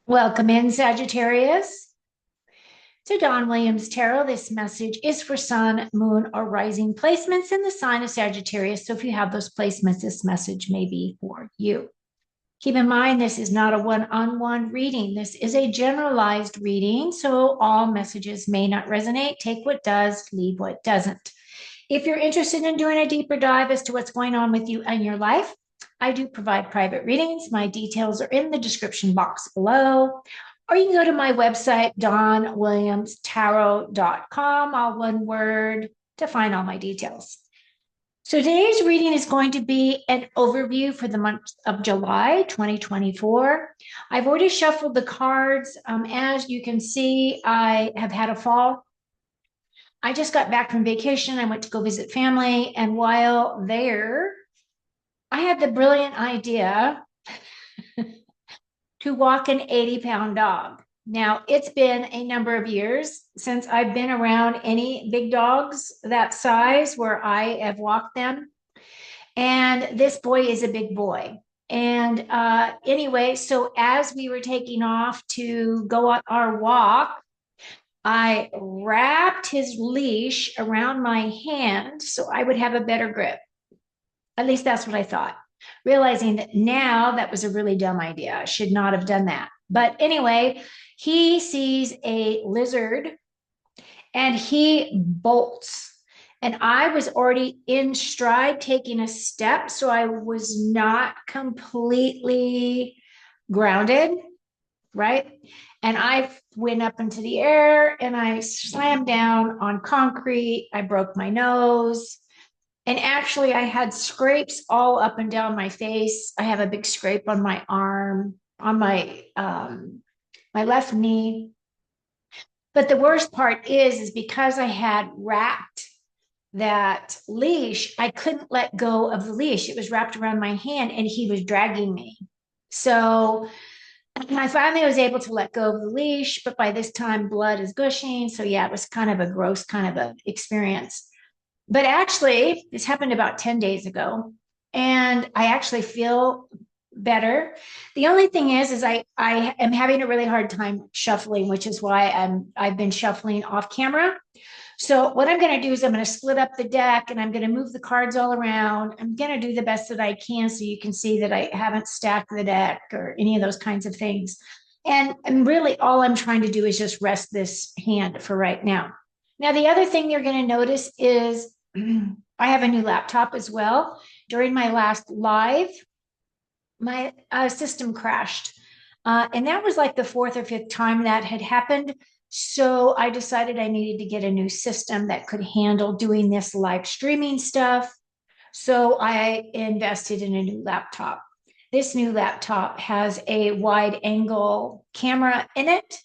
Welcome in, Sagittarius. To Don Williams Tarot, this message is for Sun, Moon, or Rising placements in the sign of Sagittarius. So if you have those placements, this message may be for you. Keep in mind, this is not a one-on-one reading. This is a generalized reading, so all messages may not resonate. Take what does, leave what doesn't. If you're interested in doing a deeper dive as to what's going on with you and your life, I do provide private readings. My details are in the description box below. Or you can go to my website, donwilliamstarot.com, all one word, to find all my details. So today's reading is going to be an overview for the month of July 2024. I've already shuffled the cards. As you can see, I have had a fall. I just got back from vacation. I went to go visit family. And while there, I had the brilliant idea to walk an 80-pound dog. Now, it's been a number of years since I've been around any big dogs that size where I have walked them. And this boy is a big boy. And anyway, so as we were taking off to go on our walk, I wrapped his leash around my hand so I would have a better grip. At least that's what I thought. Realizing that now that was a really dumb idea. I should not have done that. But anyway, he sees a lizard and he bolts. And I was already in stride taking a step, so I was not completely grounded, right? And I went up into the air and I slammed down on concrete. I broke my nose. And actually, I had scrapes all up and down my face. I have a big scrape on my arm, on my left knee. But the worst part is because I had wrapped that leash, I couldn't let go of the leash. It was wrapped around my hand and he was dragging me. So I finally was able to let go of the leash, but by this time blood is gushing. So yeah, it was kind of a gross kind of a experience. But actually, this happened about 10 days ago, and I actually feel better. The only thing is I am having a really hard time shuffling, which is why I've been shuffling off camera. So what I'm going to do is I'm going to split up the deck and I'm going to move the cards all around. I'm going to do the best that I can so you can see that I haven't stacked the deck or any of those kinds of things. And really all I'm trying to do is just rest this hand for right now. Now, the other thing you're going to notice is I have a new laptop as well. During my last live, my system crashed. And that was like the fourth or fifth time that had happened. So I decided I needed to get a new system that could handle doing this live streaming stuff. So I invested in a new laptop. This new laptop has a wide angle camera in it.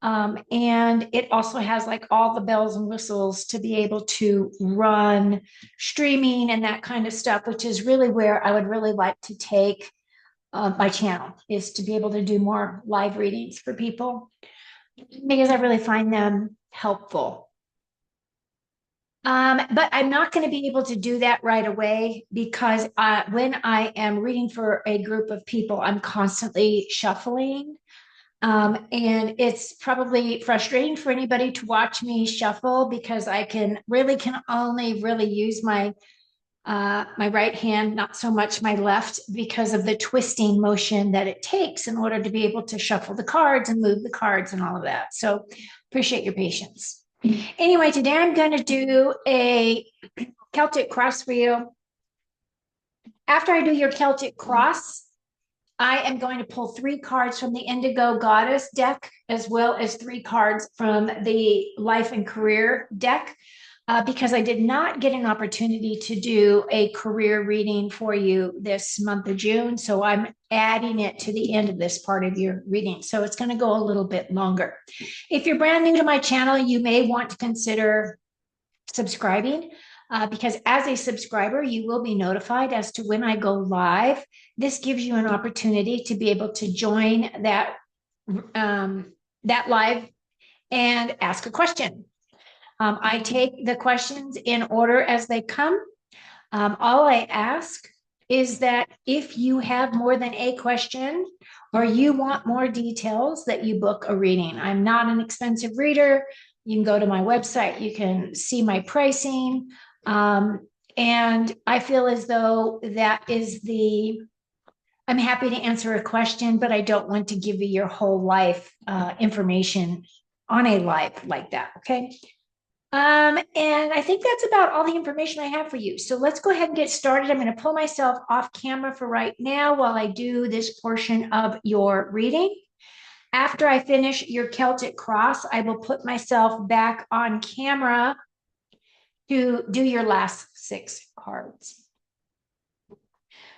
And it also has like all the bells and whistles to be able to run streaming and that kind of stuff, which is really where I would really like to take my channel, is to be able to do more live readings for people because I really find them helpful. But I'm not going to be able to do that right away because when I am reading for a group of people, I'm constantly shuffling. And it's probably frustrating for anybody to watch me shuffle because I can only really use my my right hand, not so much my left, because of the twisting motion that it takes in order to be able to shuffle the cards and move the cards and all of that. So appreciate your patience. Anyway, today I'm going to do a Celtic cross for you. After I do your Celtic cross, I am going to pull 3 cards from the Indigo Goddess deck, as well as 3 cards from the Life and Career deck, because I did not get an opportunity to do a career reading for you this month of June. So I'm adding it to the end of this part of your reading. So it's going to go a little bit longer. If you're brand new to my channel, you may want to consider subscribing. Because as a subscriber, you will be notified as to when I go live. This gives you an opportunity to be able to join that live and ask a question. I take the questions in order as they come. All I ask is that if you have more than a question or you want more details, that you book a reading. I'm not an expensive reader. You can go to my website, you can see my pricing. And I feel as though that is I'm happy to answer a question, but I don't want to give you your whole life information on a life like that. Okay. And I think that's about all the information I have for you. So let's go ahead and get started. I'm going to pull myself off camera for right now while I do this portion of your reading. After I finish your Celtic cross, I will put myself back on camera to do your last 6 cards.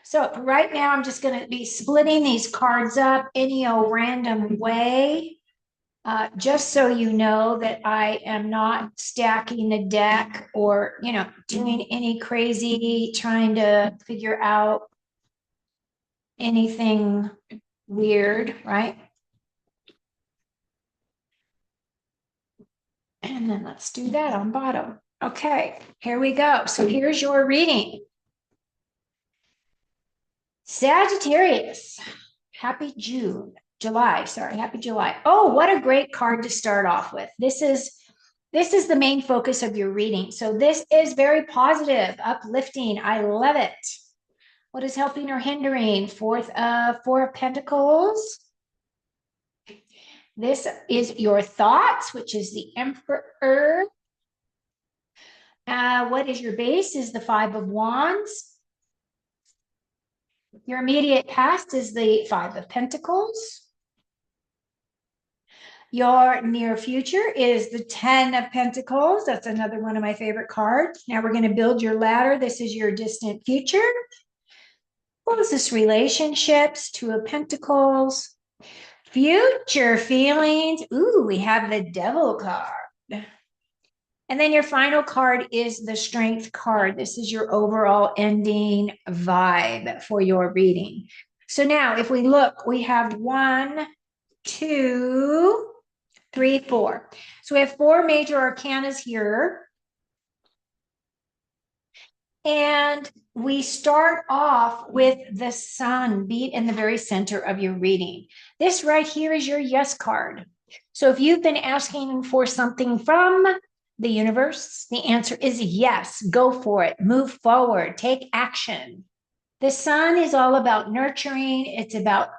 So right now, I'm just going to be splitting these cards up any old random way, just so you know that I am not stacking the deck or, doing any crazy, trying to figure out anything weird, right? And then let's do that on bottom. Okay, here we go. So here's your reading. Sagittarius, happy July. Happy July. Oh, what a great card to start off with. This is the main focus of your reading. So this is very positive, uplifting. I love it. What is helping or hindering? Four of Pentacles. This is your thoughts, which is the Emperor. What is your base? Is the 5 of Wands. Your immediate past is the 5 of Pentacles. Your near future is the 10 of Pentacles. That's another one of my favorite cards. Now we're going to build your ladder. This is your distant future. Closest relationships, 2 of Pentacles. Future feelings. Ooh, we have the Devil card. And then your final card is the Strength card. This is your overall ending vibe for your reading. So now if we look, we have 1, 2, 3, 4. So we have 4 major arcanas here. And we start off with the Sun beat in the very center of your reading. This right here is your yes card. So if you've been asking for something from the universe, the answer is yes. Go for it. Move forward. Take action. The Sun is all about nurturing. It's about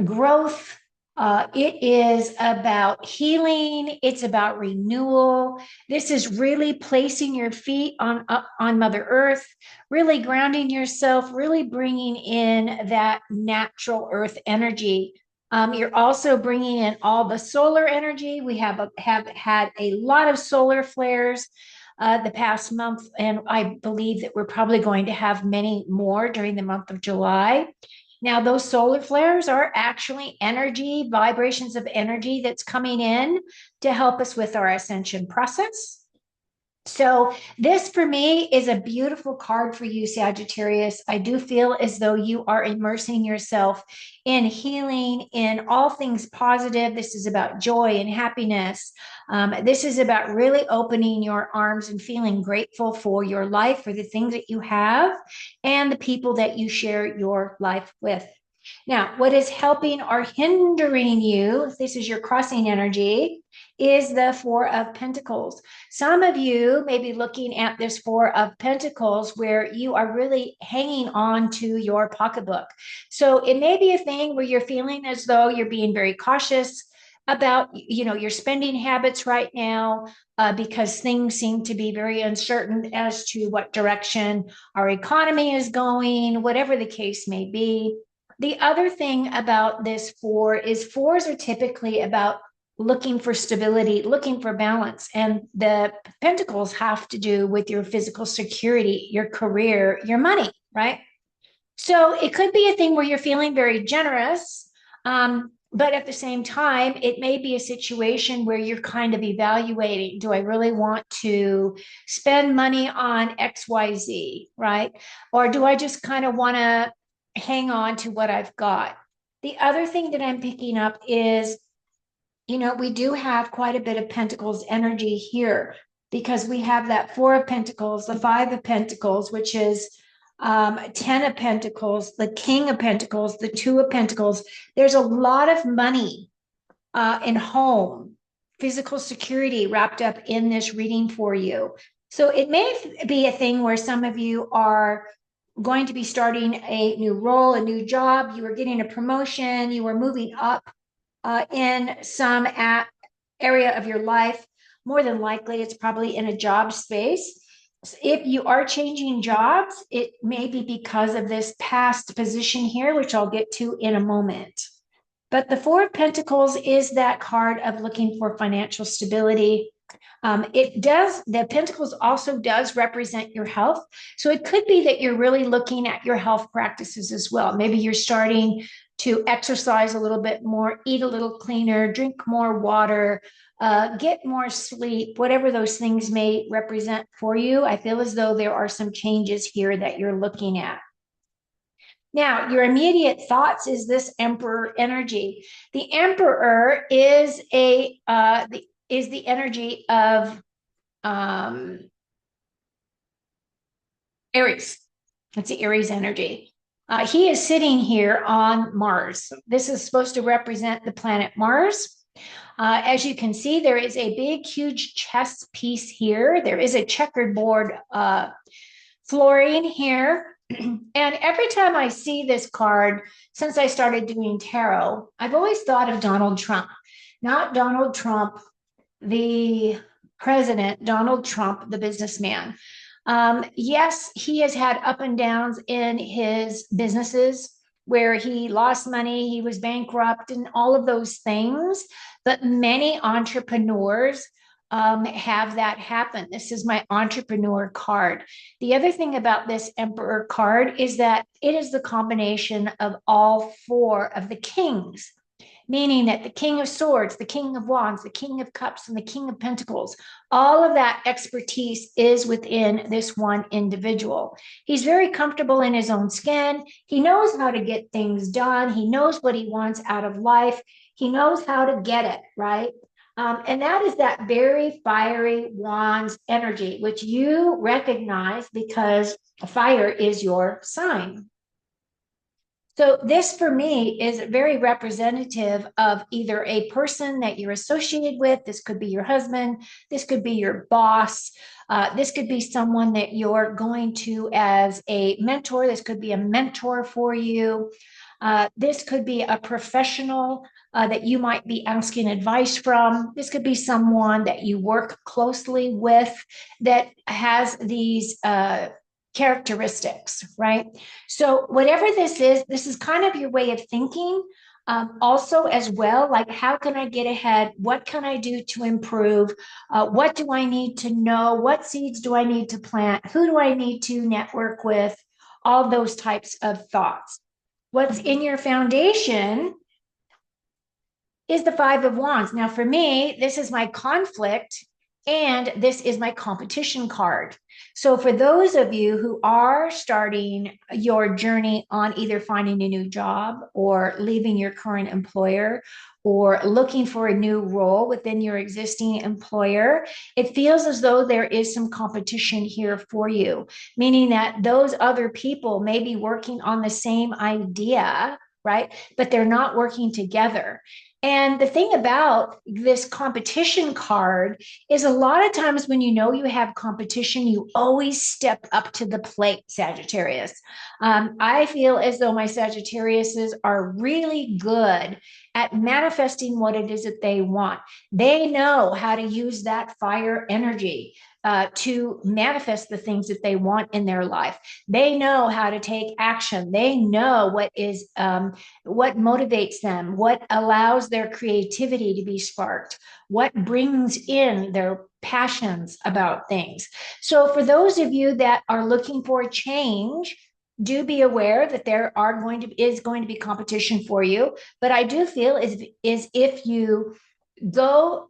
growth. It is about healing. It's about renewal. This is really placing your feet on Mother Earth, really grounding yourself, really bringing in that natural earth energy. You're also bringing in all the solar energy. We have had a lot of solar flares the past month, and I believe that we're probably going to have many more during the month of July. Now, those solar flares are actually energy, vibrations of energy that's coming in to help us with our ascension process. So this for me is a beautiful card for you, Sagittarius. I do feel as though you are immersing yourself in healing, in all things positive. This is about joy and happiness. This is about really opening your arms and feeling grateful for your life, for the things that you have, and the people that you share your life with. Now, what is helping or hindering you, this is your crossing energy, is the 4 of Pentacles. Some of you may be looking at this 4 of Pentacles where you are really hanging on to your pocketbook. So it may be a thing where you're feeling as though you're being very cautious about, your spending habits right now, because things seem to be very uncertain as to what direction our economy is going, whatever the case may be. The other thing about this 4 is 4s are typically about looking for stability, looking for balance. And the Pentacles have to do with your physical security, your career, your money, right? So it could be a thing where you're feeling very generous, but at the same time, it may be a situation where you're kind of evaluating, do I really want to spend money on XYZ, right? Or do I just kind of want to hang on to what I've got? The other thing that I'm picking up is, we do have quite a bit of Pentacles energy here because we have that 4 of Pentacles, the 5 of Pentacles, which is Ten of Pentacles, the King of Pentacles, the Two of Pentacles. There's a lot of money and home, physical security wrapped up in this reading for you. So it may be a thing where some of you are going to be starting a new role, a new job. You are getting a promotion. You are moving up in some area of your life. More than likely, it's probably in a job space. If you are changing jobs, it may be because of this past position here, which I'll get to in a moment. But the Four of Pentacles is that card of looking for financial stability. The Pentacles also does represent your health. So it could be that you're really looking at your health practices as well. Maybe you're starting to exercise a little bit more, eat a little cleaner, drink more water, get more sleep, whatever those things may represent for you. I feel as though there are some changes here that you're looking at. Now, your immediate thoughts is this Emperor energy. The Emperor is the energy of Aries. It's the Aries energy. He is sitting here on Mars. This is supposed to represent the planet Mars. As you can see, there is a big, huge chess piece here. There is a checkerboard flooring here. And every time I see this card, since I started doing tarot, I've always thought of Donald Trump, not Donald Trump, the president, Donald Trump, the businessman. Yes, he has had up and downs in his businesses where he lost money, he was bankrupt, and all of those things. But many entrepreneurs have that happen. This is my entrepreneur card. The other thing about this Emperor card is that it is the combination of all four of the kings, meaning that the King of Swords, the King of Wands, the King of Cups, and the King of Pentacles, all of that expertise is within this one individual. He's very comfortable in his own skin. He knows how to get things done. He knows what he wants out of life. He knows how to get it, right? And that is that very fiery Wands energy, which you recognize because fire is your sign. So this for me is very representative of either a person that you're associated with. This could be your husband. This could be your boss. This could be someone that you're going to as a mentor. This could be a mentor for you. This could be a professional that you might be asking advice from. This could be someone that you work closely with that has these characteristics, right? So whatever this is kind of your way of thinking. Also as well, like how can I get ahead? What can I do to improve? What do I need to know? What seeds do I need to plant? Who do I need to network with? All those types of thoughts. What's in your foundation is the Five of Wands. Now, for me, this is my conflict and this is my competition card. So for those of you who are starting your journey on either finding a new job or leaving your current employer or looking for a new role within your existing employer, it feels as though there is some competition here for you, meaning that those other people may be working on the same idea, right? But they're not working together. And the thing about this competition card is a lot of times when you know you have competition, you always step up to the plate, Sagittarius. I feel as though my Sagittariuses are really good at manifesting what it is that they want. They know how to use that fire energy to manifest the things that they want in their life. They know how to take action. They know what motivates them, what allows their creativity to be sparked, what brings in their passions about things. So for those of you that are looking for a change, do be aware that there is going to be competition for you. But I do feel is if you go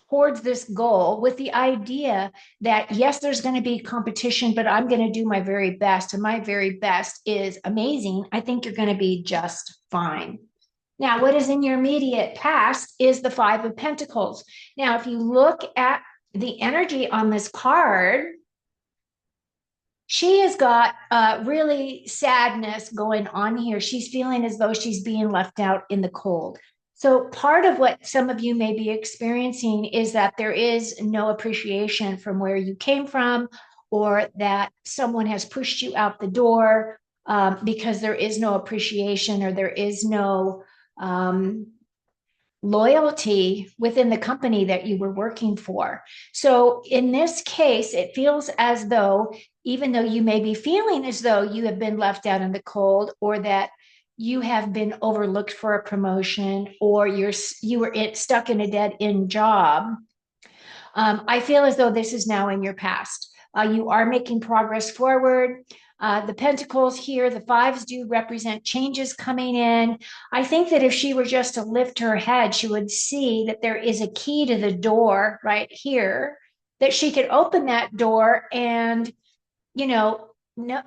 towards this goal with the idea that yes, there's going to be competition, but I'm going to do my very best, and my very best is amazing, I think you're going to be just fine. Now, what is in your immediate past is the Five of Pentacles. Now, if you look at the energy on this card, She has got really sadness going on here. She's feeling as though she's being left out in the cold. So, part of what some of you may be experiencing is that there is no appreciation from where you came from, or that someone has pushed you out the door because there is no appreciation, or there is no um, loyalty within the company that you were working for. So in this case, it feels as though, even though you may be feeling as though you have been left out in the cold, or that you have been overlooked for a promotion, or you were stuck in a dead end job, I feel as though this is now in your past. You are making progress forward. The pentacles here, the fives do represent changes coming in. I think that if she were just to lift her head, she would see that there is a key to the door right here, that she could open that door and, you know, no,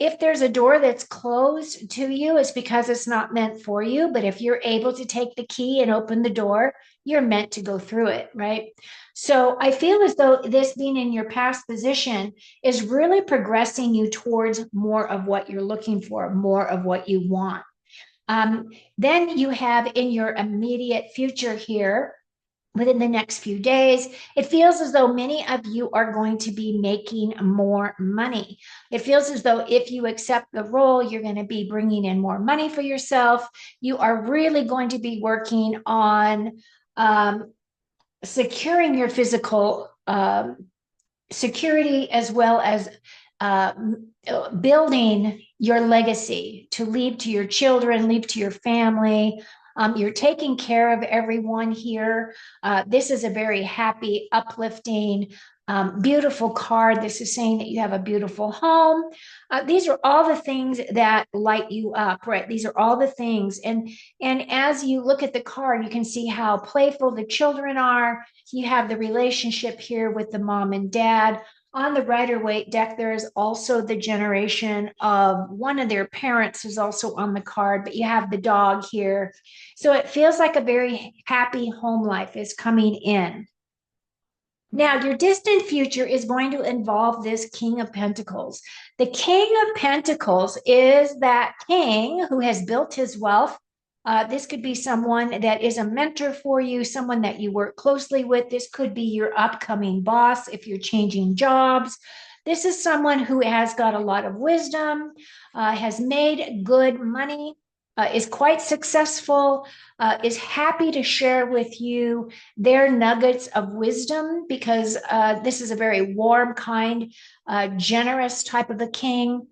if there's a door that's closed to you, it's because it's not meant for you. But if you're able to take the key and open the door, you're meant to go through it, right? So I feel as though this being in your past position is really progressing you towards more of what you're looking for, more of what you want. Then you have in your immediate future here, within the next few days, it feels as though many of you are going to be making more money. It feels as though if you accept the role, you're going to be bringing in more money for yourself. You are really going to be working on securing your physical security, as well as uh, building your legacy to leave to your children, leave to your family. You're taking care of everyone here. This is a very happy, uplifting, beautiful card. This is saying that you have a beautiful home. These are all the things that light you up, right? These are all the things. And as you look at the card, you can see how playful the children are. You have the relationship here with the mom and dad. On the Rider-Waite deck, there is also the generation of one of their parents who's also on the card, but you have the dog here. So it feels like a very happy home life is coming in. Now, your distant future is going to involve this King of Pentacles. The King of Pentacles is that king who has built his wealth. This could be someone that is a mentor for you, someone that you work closely with. This could be your upcoming boss if you're changing jobs. This is someone who has got a lot of wisdom, has made good money, is quite successful, is happy to share with you their nuggets of wisdom, because this is a very warm, kind, generous type of a king.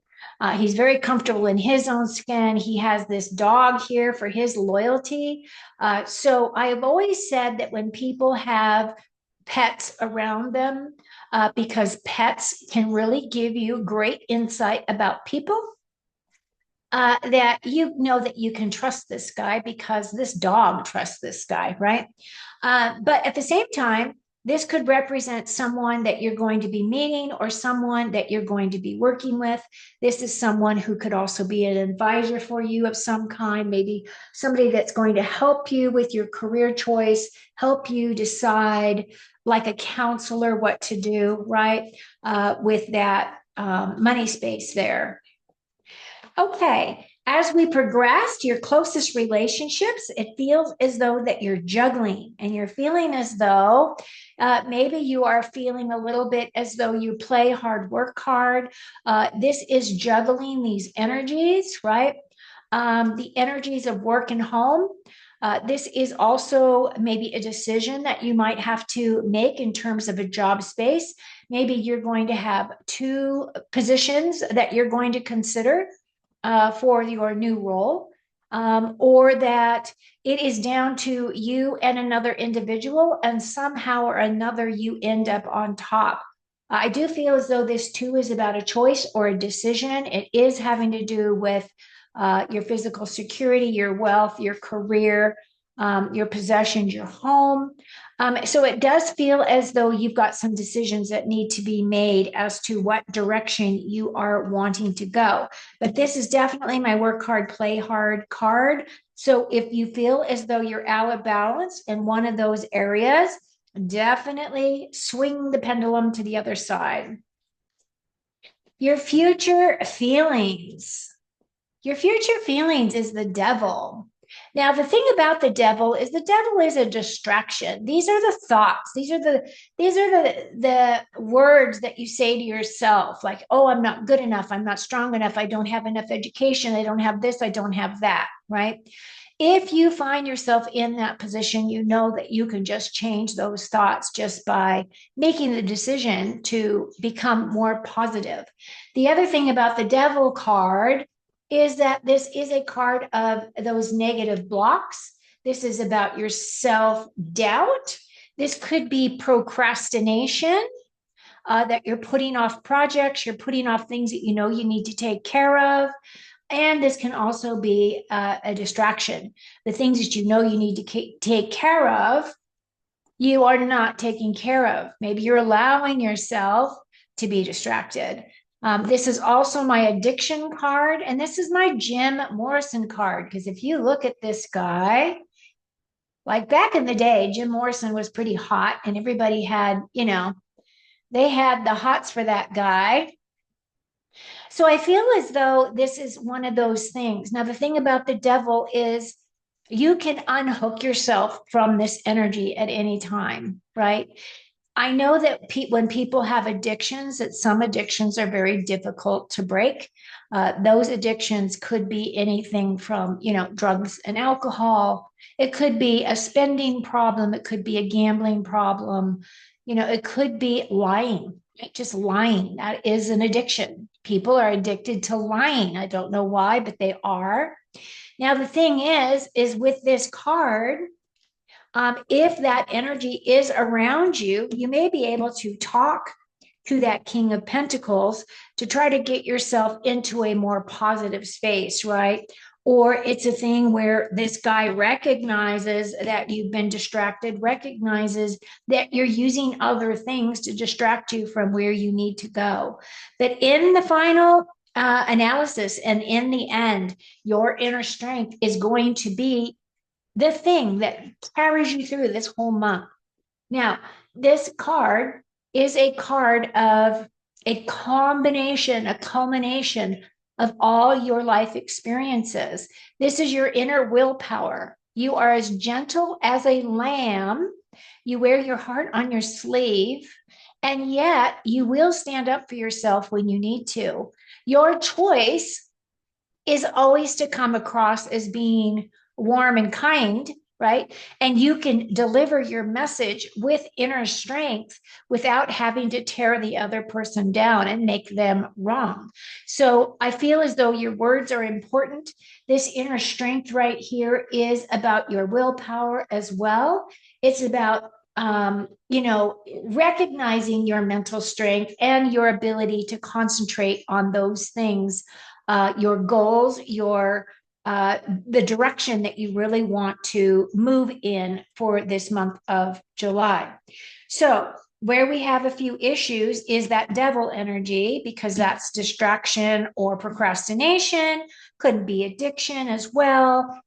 He's very comfortable in his own skin. He has this dog here for his loyalty. So I have always said that when people have pets around them, because pets can really give you great insight about people, that you know that you can trust this guy because this dog trusts this guy, right? But at the same time, this could represent someone that you're going to be meeting, or someone that you're going to be working with. This is someone who could also be an advisor for you of some kind, maybe somebody that's going to help you with your career choice, help you decide, like a counselor, what to do, right? With that money space there. Okay, as we progress to your closest relationships, it feels as though that you're juggling, and you're feeling as though maybe you are feeling a little bit as though you play hard, work hard. This is juggling these energies, right? The energies of work and home. This is also maybe a decision that you might have to make in terms of a job space. Maybe you're going to have two positions that you're going to consider for your new role, or that it is down to you and another individual, and somehow or another you end up on top. I do feel as though this too is about a choice or a decision. It is having to do with your physical security, your wealth, your career, your possessions, your home. So it does feel as though you've got some decisions that need to be made as to what direction you are wanting to go. But this is definitely my work hard, play hard card. So if you feel as though you're out of balance in one of those areas, definitely swing the pendulum to the other side. Your future feelings. Your future feelings is the devil. Now, the thing about the devil is a distraction. These are the thoughts. These are the words that you say to yourself, like, oh, I'm not good enough, I'm not strong enough, I don't have enough education, I don't have this, I don't have that, right? If you find yourself in that position, you know that you can just change those thoughts just by making the decision to become more positive. The other thing about the devil card is that this is a card of those negative blocks. This is about your self doubt. This could be procrastination, that you're putting off projects, you're putting off things that you know you need to take care of. And this can also be a distraction. The things that you know you need to take care of, you are not taking care of. Maybe you're allowing yourself to be distracted. This is also my addiction card, and this is my Jim Morrison card. Because if you look at this guy, like back in the day, Jim Morrison was pretty hot, and everybody had, they had the hots for that guy. So I feel as though this is one of those things. Now, the thing about the devil is you can unhook yourself from this energy at any time, right? I know that when people have addictions, that some addictions are very difficult to break. Those addictions could be anything from, drugs and alcohol. It could be a spending problem. It could be a gambling problem. It could be lying, just lying. That is an addiction. People are addicted to lying. I don't know why, but they are. Now, the thing is with this card, if that energy is around you, you may be able to talk to that King of Pentacles to try to get yourself into a more positive space, right? Or it's a thing where this guy recognizes that you've been distracted, recognizes that you're using other things to distract you from where you need to go. But in the final analysis and in the end, your inner strength is going to be the thing that carries you through this whole month. Now, this card is a card of a combination, a culmination of all your life experiences. This is your inner willpower. You are as gentle as a lamb. You wear your heart on your sleeve, and yet you will stand up for yourself when you need to. Your choice is always to come across as being warm and kind, right? And you can deliver your message with inner strength without having to tear the other person down and make them wrong. So I feel as though your words are important. This inner strength right here is about your willpower as well. It's about recognizing your mental strength and your ability to concentrate on those things, your goals, the direction that you really want to move in for this month of July. So where we have a few issues is that devil energy, because that's distraction or procrastination, could be addiction as well.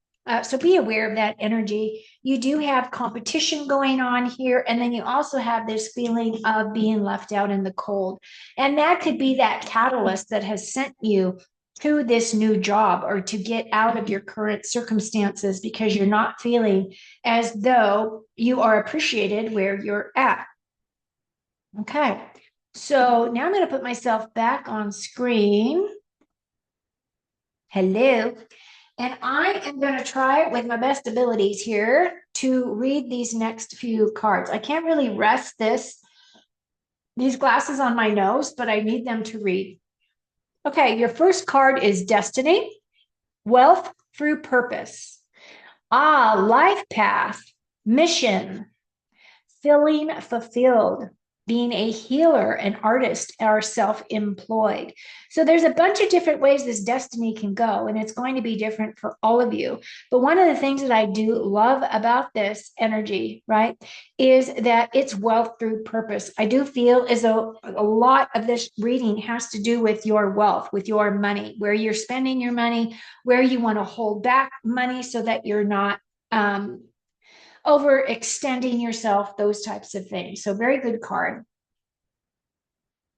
So be aware of that energy. You do have competition going on here, and then you also have this feeling of being left out in the cold. And that could be that catalyst that has sent you to this new job or to get out of your current circumstances because you're not feeling as though you are appreciated where you're at. Okay, so now I'm going to put myself back on screen. Hello. And I am going to try with my best abilities here to read these next few cards. I can't really rest these glasses on my nose, but I need them to read. Okay, your first card is Destiny, Wealth Through Purpose. Life path, mission, feeling fulfilled, being a healer, an artist, or self-employed. So there's a bunch of different ways this destiny can go, and it's going to be different for all of you. But one of the things that I do love about this energy, right, is that it's wealth through purpose. I do feel as though a lot of this reading has to do with your wealth, with your money, where you're spending your money, where you want to hold back money so that you're not overextending yourself, those types of things. So very good card.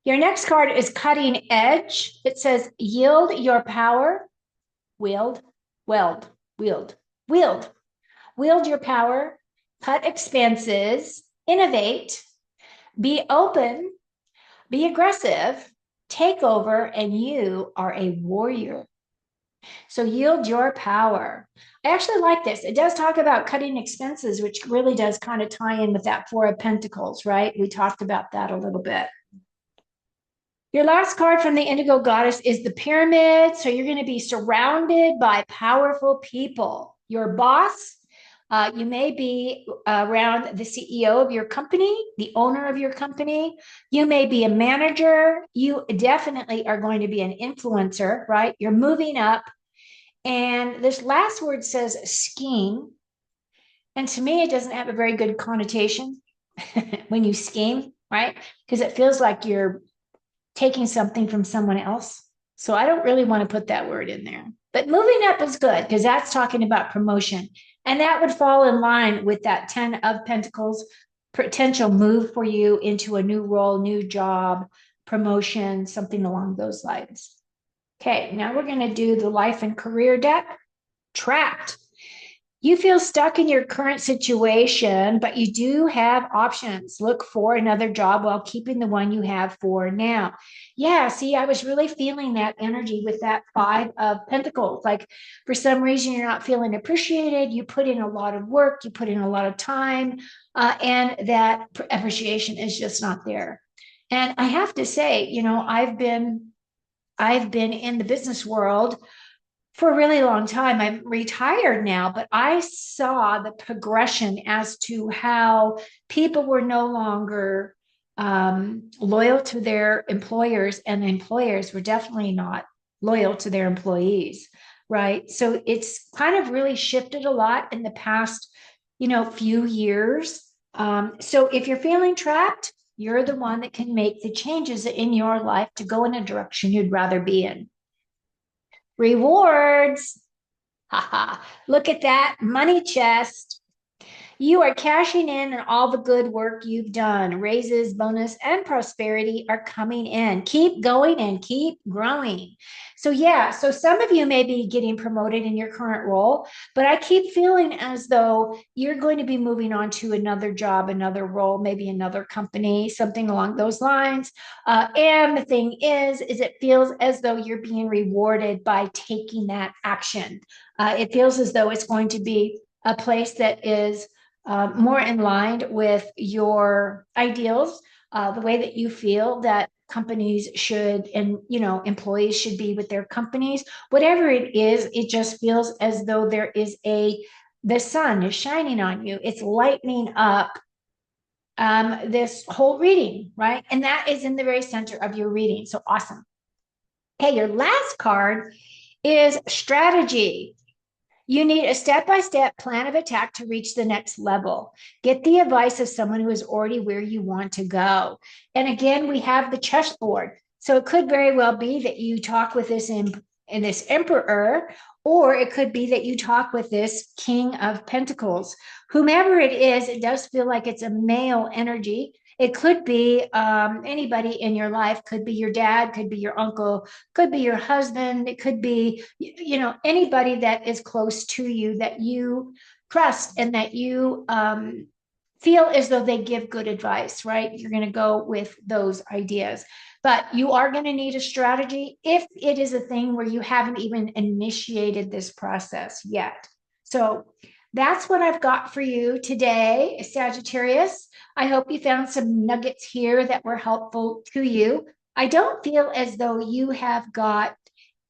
Your next card is cutting edge. It says yield your power, wield, weld, wield, wield, wield your power, cut expenses, innovate, be open, be aggressive, take over, and you are a warrior. So yield your power. I actually like this. It does talk about cutting expenses, which really does kind of tie in with that Four of Pentacles, right? We talked about that a little bit. Your last card from the Indigo Goddess is the Pyramid. So you're going to be surrounded by powerful people. Your boss, you may be around the CEO of your company, the owner of your company. You may be a manager. You definitely are going to be an influencer, right? You're moving up. And this last word says scheme. And to me, it doesn't have a very good connotation when you scheme, right? Because it feels like you're taking something from someone else. So I don't really want to put that word in there. But moving up is good because that's talking about promotion. And that would fall in line with that 10 of Pentacles potential move for you into a new role, new job, promotion, something along those lines. Okay, now we're going to do the life and career deck. Trapped. You feel stuck in your current situation, but you do have options. Look for another job while keeping the one you have for now. Yeah, see, I was really feeling that energy with that Five of Pentacles. Like for some reason, you're not feeling appreciated. You put in a lot of work, you put in a lot of time, and that appreciation is just not there. And I have to say, I've been in the business world for a really long time. I'm retired now, but I saw the progression as to how people were no longer loyal to their employers, and the employers were definitely not loyal to their employees, right? So it's kind of really shifted a lot in the past, few years. So if you're feeling trapped, you're the one that can make the changes in your life to go in a direction you'd rather be in. Rewards. Haha. Look at that money chest. You are cashing in, and all the good work you've done. Raises, bonus, and prosperity are coming in. Keep going and keep growing. So, yeah, so some of you may be getting promoted in your current role, but I keep feeling as though you're going to be moving on to another job, another role, maybe another company, something along those lines. And the thing is it feels as though you're being rewarded by taking that action. It feels as though it's going to be a place that is more in line with your ideals, the way that you feel that companies should, and employees should be with their companies. Whatever it is, it just feels as though the sun is shining on you. It's lightening up this whole reading, right? And that is in the very center of your reading. So awesome. Okay, your last card is strategy. You need a step-by-step plan of attack to reach the next level. Get the advice of someone who is already where you want to go. And again, we have the chessboard. So it could very well be that you talk with this emperor, or it could be that you talk with this King of Pentacles. Whomever it is, it does feel like it's a male energy. It could be anybody in your life, could be your dad, could be your uncle, could be your husband. It could be, anybody that is close to you that you trust and that you feel as though they give good advice, right? You're going to go with those ideas. But you are going to need a strategy if it is a thing where you haven't even initiated this process yet. So that's what I've got for you today, Sagittarius. I hope you found some nuggets here that were helpful to you. I don't feel as though you have got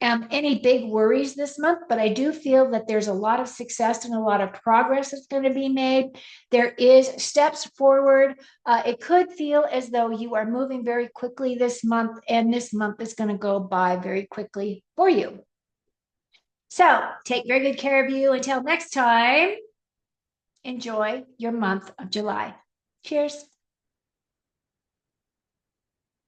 any big worries this month, but I do feel that there's a lot of success and a lot of progress that's going to be made. There is steps forward. It could feel as though you are moving very quickly this month, and this month is going to go by very quickly for you. So take very good care of you. Until next time, enjoy your month of July. Cheers.